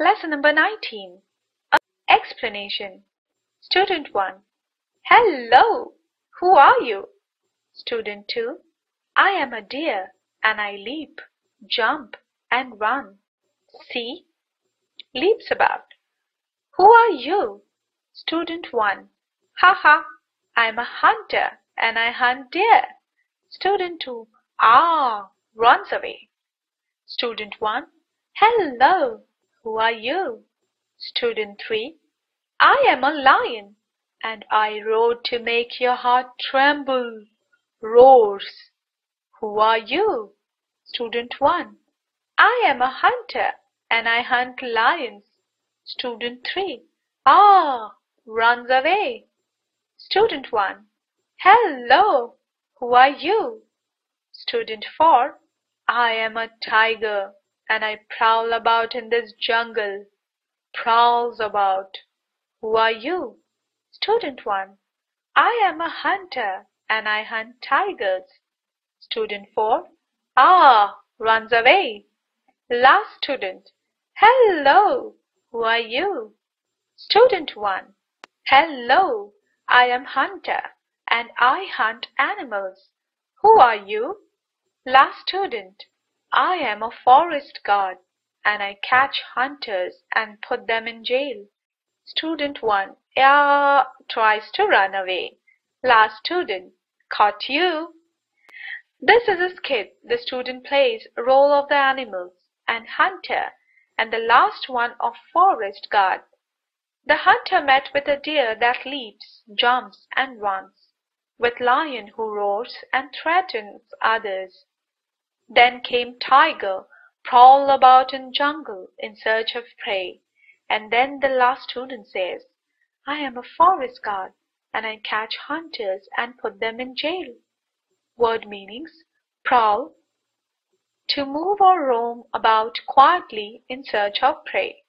Lesson number 19. Explanation. Student 1. Hello! Who are you? Student 2. I am a deer and I leap, jump and run. See? Leaps about. Who are you? Student 1. Ha ha! I am a hunter and I hunt deer. Student 2. Ah! Runs away. Student 1. Hello! Who are you? Student 3. I am a lion and I roar to make your heart tremble. Roars. Who are you? Student 1. I am a hunter and I hunt lions. Student 3. Ah! Runs away. Student 1. Hello! Who are you? Student 4. I am a tiger and I prowl about in this jungle. Prowls about. Who are you? Student 1. I am a hunter and I hunt tigers. Student 4. Ah! Runs away. Last student. Hello! Who are you? Student 1. Hello! I am hunter and I hunt animals. Who are you? Last student. I am a forest guard and I catch hunters and put them in jail. Student 1 tries to run away. Last student. Caught you. This is a skit. The student plays role of the animals and hunter and the last one of forest guard. The hunter met with a deer that leaps, jumps and runs, with lion who roars and threatens others. Then came tiger, prowl about in jungle in search of prey. And then the last student says, I am a forest guard and I catch hunters and put them in jail. Word meanings. Prowl. To move or roam about quietly in search of prey.